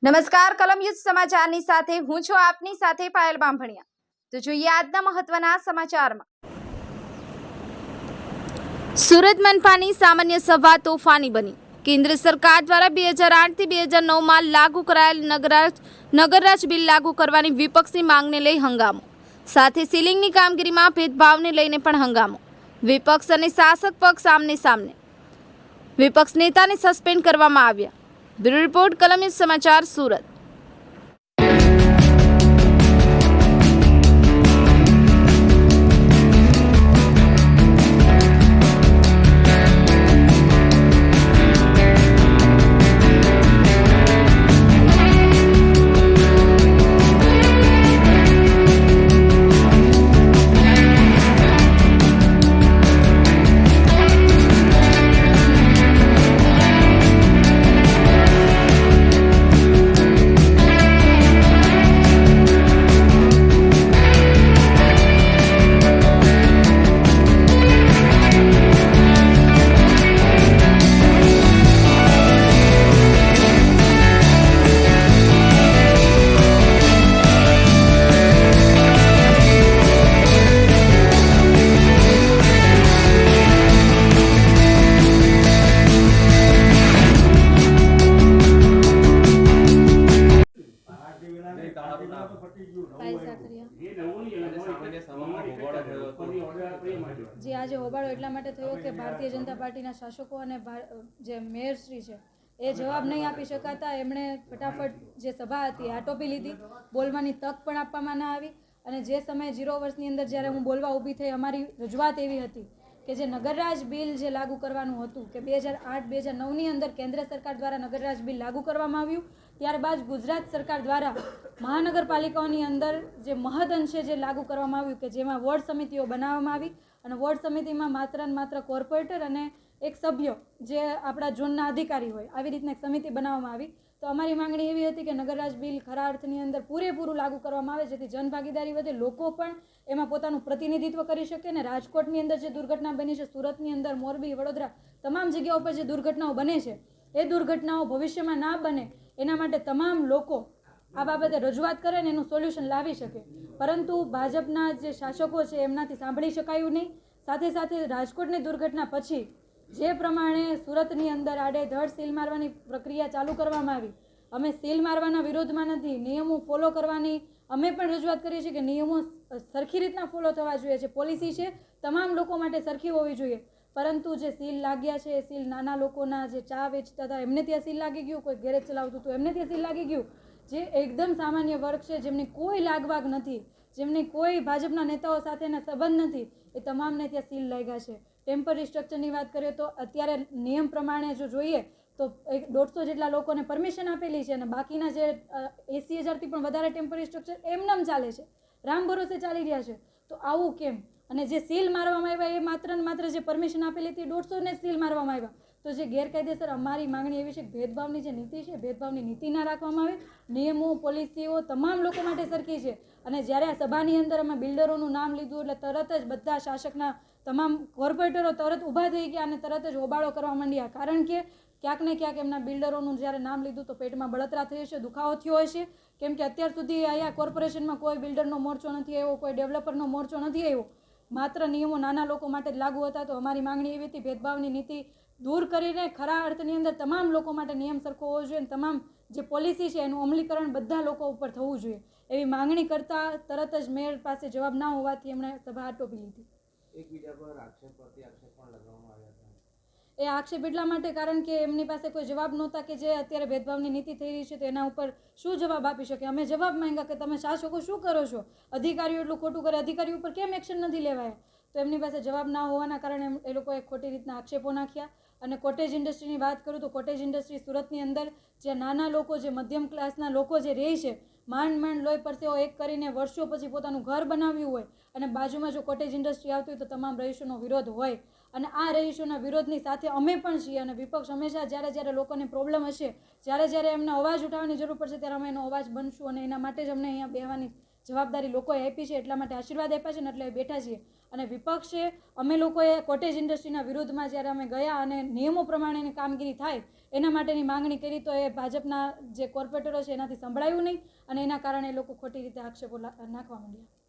નમસ્કાર કલમ યુદ્ધ સમાચારની સાથે હું છું આપની સાથે પાયલ બાંભણિયા। તો જોઈએ આજના મહત્વના સમાચારમાં। સુરત મનપાની સામાન્ય સભા તોફાની બની। કેન્દ્ર સરકાર દ્વારા 2008 થી 2009 માં લાગુ કરાયેલ નગરરાજ બિલ લાગુ કરવાની વિપક્ષની માંગને લઈ હંગામો, સાથે સીલિંગની કામગીરીમાં ભેદભાવને લઈને પણ હંગામો। વિપક્ષ અને શાસક પક્ષ આમને સામને। વિપક્ષ નેતાને સસ્પેન્ડ કરવામાં આવ્યા। બ્યુરો રિપોર્ટ કલમ યુદ્ધ સમાચાર સુરત। જે આજે હોબાળો એટલા માટે થયો કે ભારતીય જનતા પાર્ટીના શાસકો અને જે મેયરશ્રી છે એ જવાબ નહીં આપી શકાતા એમણે ફટાફટ જે સભા હતી આટોપી લીધી, બોલવાની તક પણ આપવામાં ના આવી। અને જે સમયે 0 વર્ષની અંદર જ્યારે હું બોલવા ઊભી થઈ, અમારી રજૂઆત એવી હતી કે જે નગરરાજ બિલ જે લાગુ કરવાનું હતું કે 2008-2009ની અંદર કેન્દ્ર સરકાર દ્વારા નગરરાજ બિલ લાગુ કરવામાં આવ્યું, ત્યારબાદ ગુજરાત સરકાર દ્વારા મહાનગરપાલિકાઓની અંદર જે મહદઅંશે જે લાગુ કરવામાં આવ્યું કે જેમાં વોર્ડ સમિતિઓ બનાવવામાં આવી અને વોર્ડ સમિતિમાં માત્ર ને માત્ર કોર્પોરેટર અને એક સભ્ય જે આપણા ઝોનના અધિકારી હોય આવી રીતના એક સમિતિ બનાવવામાં આવી। તો અમારી માંગણી એવી હતી કે નગરરાજ બિલ ખરા અર્થની અંદર પૂરેપૂરું લાગુ કરવામાં આવે જેથી જનભાગીદારી વધે, લોકો પણ એમાં પોતાનું પ્રતિનિધિત્વ કરી શકે। અને રાજકોટની અંદર જે દુર્ઘટના બની છે, સુરતની અંદર, મોરબી, વડોદરા તમામ જગ્યાઓ પર જે દુર્ઘટનાઓ બને છે એ દુર્ઘટનાઓ ભવિષ્યમાં ના બને એના માટે તમામ લોકો આ બાબતે રજૂઆત કરે ને એનું સોલ્યુશન લાવી શકે, પરંતુ ભાજપના જે શાસકો છે એમનાથી સાંભળી શકાયું નહીં। સાથે સાથે રાજકોટની દુર્ઘટના પછી જે પ્રમાણે સુરતની અંદર આડેધડ સીલ મારવાની પ્રક્રિયા ચાલુ કરવામાં આવી, અમે સીલ મારવાના વિરોધમાં નથી, નિયમો ફોલો કરવાની અમે પણ રજૂઆત કરીએ છીએ કે નિયમો સરખી રીતના ફોલો થવા જોઈએ। જે પોલિસી છે તમામ લોકો માટે સરખી હોવી જોઈએ, પરંતુ જે સીલ લાગ્યા છે એ સીલ નાના લોકોના જે ચા વેચતા હતા એમને ત્યાં સીલ લાગી ગયું, કોઈ ગેરેજ ચલાવતું હતું એમને ત્યાં સીલ લાગી ગયું, જે એકદમ સામાન્ય વર્ગ છે જેમની કોઈ લાગવાગ નથી, જેમની કોઈ ભાજપના નેતાઓ સાથેના સંબંધ નથી, એ તમામને ત્યાં સીલ લાગ્યા છે। ટેમ્પરરી સ્ટ્રક્ચરની વાત કરીએ તો અત્યારે નિયમ પ્રમાણે જો જોઈએ તો 150 જેટલા લોકોને પરમિશન આપેલી છે અને બાકીના જે 80,000થી પણ વધારે ટેમ્પરરી સ્ટ્રક્ચર એમનેમ ચાલે છે, રામ ભરોસે ચાલી રહ્યા છે। તો આવું કેમ? અને જે સીલ મારવામાં આવ્યા એ માત્ર ને માત્ર જે પરમિશન આપેલી હતી 150 ને સીલ મારવામાં આવ્યા। તો જે ગેરકાયદેસર અમારી માંગણી એવી છે કે ભેદભાવની જે નીતિ છે ભેદભાવની નીતિ ના રાખવામાં આવે, નિયમો પોલિસીઓ તમામ લોકો માટે સરખી છે। અને જ્યારે આ સભાની અંદર અમે બિલ્ડરોનું નામ લીધું એટલે તરત જ બધા શાસકના તમામ કોર્પોરેટરો તરત ઊભા થઈ ગયા અને તરત જ હોબાળો કરવા માંડ્યા, કારણ કે ક્યાંક ને ક્યાંક એમના બિલ્ડરોનું જ્યારે નામ લીધું તો પેટમાં બળતરા થઈ હશે, દુખાવો થયો હશે, કેમ કે અત્યાર સુધી અહીંયા કોર્પોરેશનમાં કોઈ બિલ્ડરનો મોરચો નથી આવ્યો, કોઈ ડેવલપરનો મોરચો નથી આવ્યો, માત્ર નિયમો નાના લોકો માટે જ લાગુ હતા। તો અમારી માંગણી એવી હતી ભેદભાવની નીતિ દૂર કરીને ખરા અર્થની અંદર તમામ લોકો માટે નિયમ સરખો હોવો જોઈએ અને તમામ જે પોલિસી છે એનું અમલીકરણ બધા લોકો ઉપર થવું જોઈએ એવી માંગણી કરતા તરત જ મેયર પાસે જવાબ ના હોવાથી એમણે સભા આટોપી લીધી। એકબીજા પર આક્ષેપ પરથી આક્ષેપ પણ લગાવવામાં આવ્યા હતા। એ આક્ષેપ એટલા માટે કારણ કે એમની પાસે કોઈ જવાબ નહોતા કે જે અત્યારે ભેદભાવની નીતિ થઈ રહી છે તો એના ઉપર શું જવાબ આપી શકે। અમે જવાબ માંગ્યા કે તમે શાસકો શું કરો છો, અધિકારીઓ એટલું ખોટું કરે, અધિકારીઓ ઉપર કેમ એક્શન નથી લેવાયા? તો એમની પાસે જવાબ ના હોવાના કારણે એ લોકોએ ખોટી રીતના આક્ષેપો નાખ્યા। અને કોટેજ ઇન્ડસ્ટ્રીની વાત કરું તો કોટેજ ઇન્ડસ્ટ્રી સુરતની અંદર જે નાના લોકો, જે મધ્યમ ક્લાસના લોકો જે રહે છે, માંડ લોહી પરસેવો એક કરીને વર્ષો પછી પોતાનું ઘર બનાવ્યું હોય અને બાજુમાં જો કોટેજ ઇન્ડસ્ટ્રી આવતી હોય તો તમામ રહીશોનો વિરોધ હોય અને આ રહીશોના વિરોધની સાથે અમે પણ છીએ। અને વિપક્ષ હંમેશા જ્યારે લોકોને પ્રોબ્લેમ હશે, જ્યારે એમને અવાજ ઉઠાવવાની જરૂર પડશે ત્યારે અમે એનો અવાજ બનશું અને એના માટે જ અમને અહીંયા બેહવાની જવાબદારી લોકોએ આપી છે, એટલા માટે આશીર્વાદ આપ્યા છે ને એટલે બેઠા છીએ. અને વિપક્ષે અમે લોકોએ કોટેજ ઇન્ડસ્ટ્રીના વિરોધમાં જ્યારે અમે ગયા અને નિયમો પ્રમાણેની કામગીરી થાય એના માટેની માંગણી કરી તો એ ભાજપના જે કોર્પોરેટરો છે એનાથી સંભળાયું નહીં અને એના કારણે એ લોકો ખોટી રીતે આક્ષેપો નાખવા માંડ્યા.